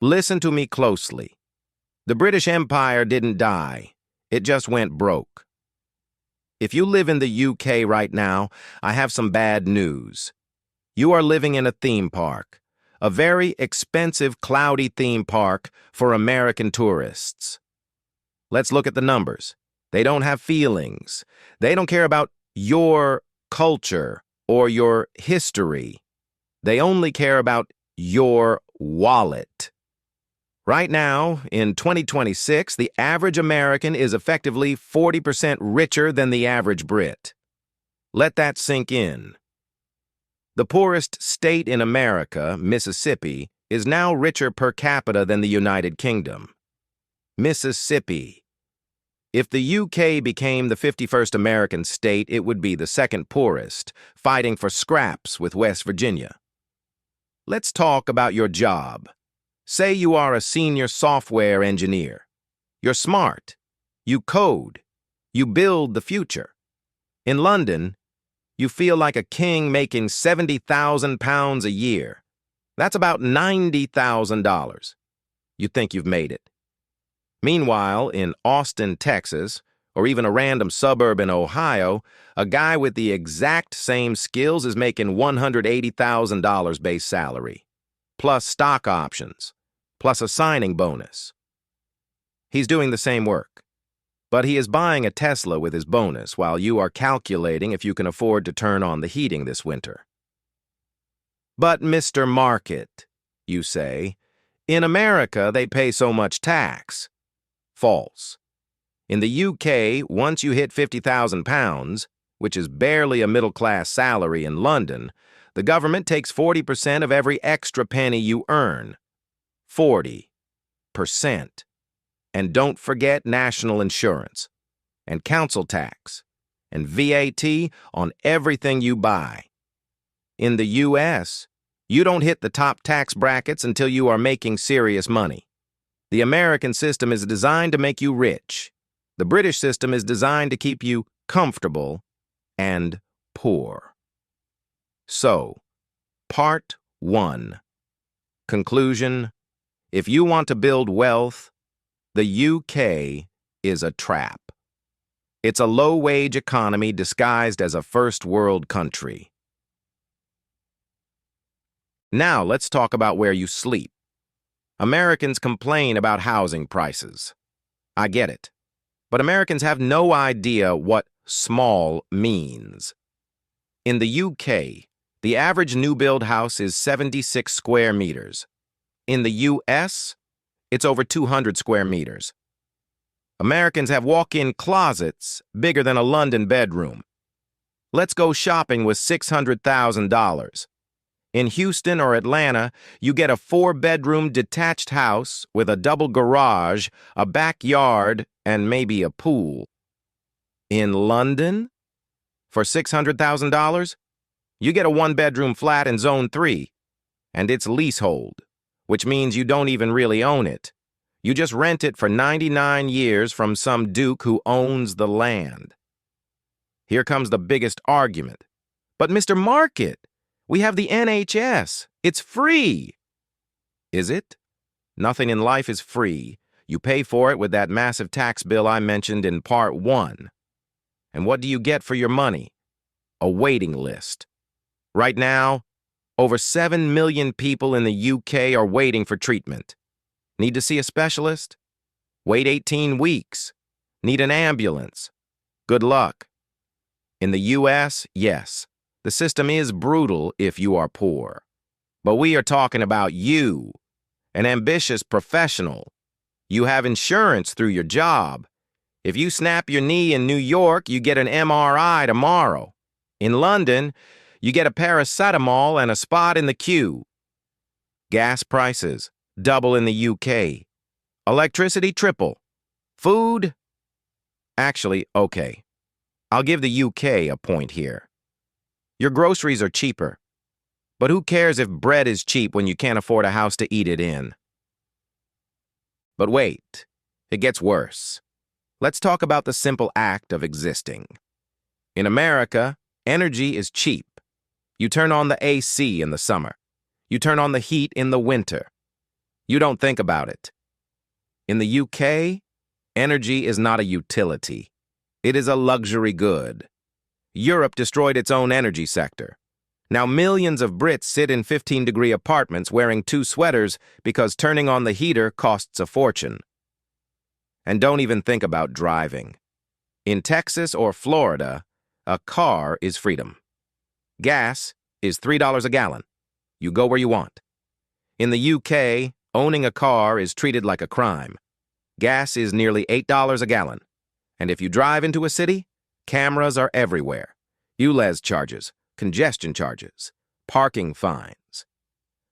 Listen to me closely. The British Empire didn't die. It just went broke. If you live in the UK right now, I have some bad news. You are living in a theme park, a very expensive, cloudy theme park for American tourists. Let's look at the numbers. They don't have feelings. They don't care about your culture or your history. They only care about your wallet. Right now, in 2026, the average American is effectively 40% richer than the average Brit. Let that sink in. The poorest state in America, Mississippi, is now richer per capita than the United Kingdom. Mississippi. If the UK became the 51st American state, it would be the second poorest, fighting for scraps with West Virginia. Let's talk about your job. Say you are a senior software engineer. You're smart. You code. You build the future. In London, you feel like a king making £70,000 a year. That's about $90,000. You think you've made it. Meanwhile, in Austin, Texas, or even a random suburb in Ohio, a guy with the exact same skills is making $180,000 base salary, plus stock options, plus a signing bonus. He's doing the same work, but he is buying a Tesla with his bonus while you are calculating if you can afford to turn on the heating this winter. But Mr. Market, you say, in America they pay so much tax. False. In the UK, once you hit £50,000, which is barely a middle-class salary in London, the government takes 40% of every extra penny you earn. 40%. And don't forget national insurance, and council tax, and VAT on everything you buy. In the US, you don't hit the top tax brackets until you are making serious money. The American system is designed to make you rich. The British system is designed to keep you comfortable and poor. So, Part 1. Conclusion: if you want to build wealth, the UK is a trap. It's a low-wage economy disguised as a first-world country. Now let's talk about where you sleep. Americans complain about housing prices. I get it. But Americans have no idea what small means. In the UK, the average new-build house is 76 square meters. In the US, it's over 200 square meters. Americans have walk-in closets bigger than a London bedroom. Let's go shopping with $600,000. In Houston or Atlanta, you get a 4-bedroom detached house with a double garage, a backyard, and maybe a pool. In London, for $600,000, you get a 1-bedroom flat in Zone 3, and it's leasehold, which means you don't even really own it. You just rent it for 99 years from some duke who owns the land. Here comes the biggest argument. But Mr. Market, we have the NHS. It's free. Is it? Nothing in life is free. You pay for it with that massive tax bill I mentioned in Part 1. And what do you get for your money? A waiting list. Right now, over 7 million people in the UK are waiting for treatment. Need to see a specialist? Wait 18 weeks. Need an ambulance? Good luck. In the US, yes. The system is brutal if you are poor. But we are talking about you, an ambitious professional. You have insurance through your job. If you snap your knee in New York, you get an MRI tomorrow. In London, you get a paracetamol and a spot in the queue. Gas prices, double in the UK. Electricity, triple. Food? Actually, okay. I'll give the UK a point here. Your groceries are cheaper. But who cares if bread is cheap when you can't afford a house to eat it in? But wait, it gets worse. Let's talk about the simple act of existing. In America, energy is cheap. You turn on the AC in the summer. You turn on the heat in the winter. You don't think about it. In the UK, energy is not a utility. It is a luxury good. Europe destroyed its own energy sector. Now millions of Brits sit in 15-degree apartments wearing 2 sweaters because turning on the heater costs a fortune. And don't even think about driving. In Texas or Florida, a car is freedom. Gas is $3 a gallon. You go where you want. In the UK, owning a car is treated like a crime. Gas is nearly $8 a gallon. And if you drive into a city, cameras are everywhere. ULEZ charges, congestion charges, parking fines.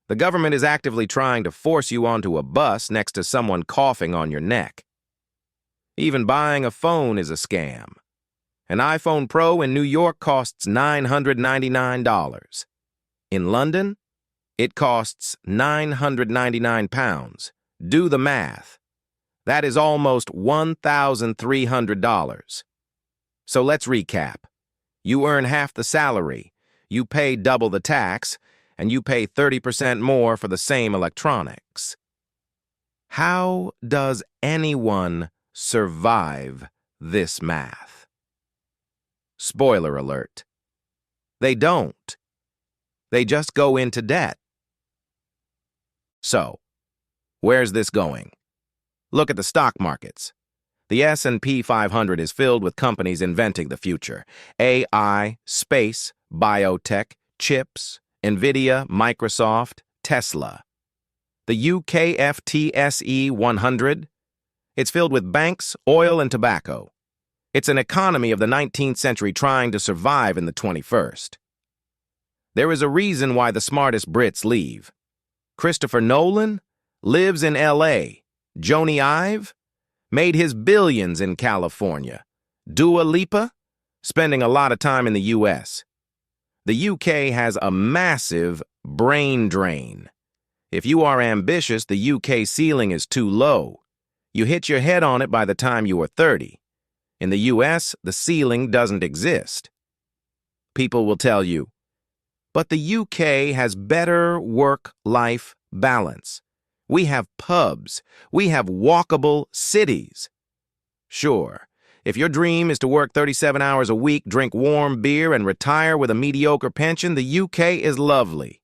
The government is actively trying to force you onto a bus next to someone coughing on your neck. Even buying a phone is a scam. An iPhone Pro in New York costs $999. In London, it costs £999. Do the math. That is almost $1,300. So let's recap. You earn half the salary, you pay double the tax, and you pay 30% more for the same electronics. How does anyone survive this math? Spoiler alert. They don't. They just go into debt. So, where's this going? Look at the stock markets. The S&P 500 is filled with companies inventing the future. AI, space, biotech, chips, NVIDIA, Microsoft, Tesla. The UK FTSE 100? It's filled with banks, oil, and tobacco. It's an economy of the 19th century trying to survive in the 21st. There is a reason why the smartest Brits leave. Christopher Nolan lives in LA. Joni Ive made his billions in California. Dua Lipa spending a lot of time in the US. The UK has a massive brain drain. If you are ambitious, the UK ceiling is too low. You hit your head on it by the time you are 30. In the US, the ceiling doesn't exist. People will tell you, but the UK has better work-life balance. We have pubs. We have walkable cities. Sure, if your dream is to work 37 hours a week, drink warm beer, and retire with a mediocre pension, the UK is lovely.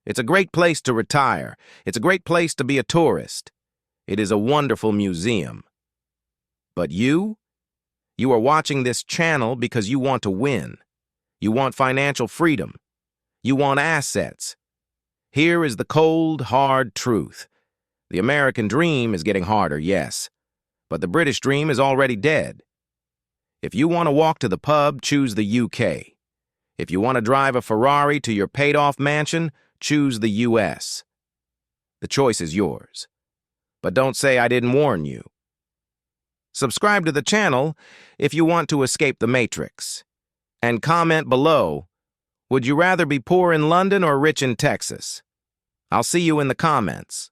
It's a great place to retire. It's a great place to be a tourist. It is a wonderful museum. But you? You are watching this channel because you want to win. You want financial freedom. You want assets. Here is the cold, hard truth. The American dream is getting harder, yes, but the British dream is already dead. If you want to walk to the pub, choose the UK. If you want to drive a Ferrari to your paid-off mansion, choose the US. The choice is yours. But don't say I didn't warn you. Subscribe to the channel if you want to escape the Matrix. And comment below, would you rather be poor in London or rich in Texas? I'll see you in the comments.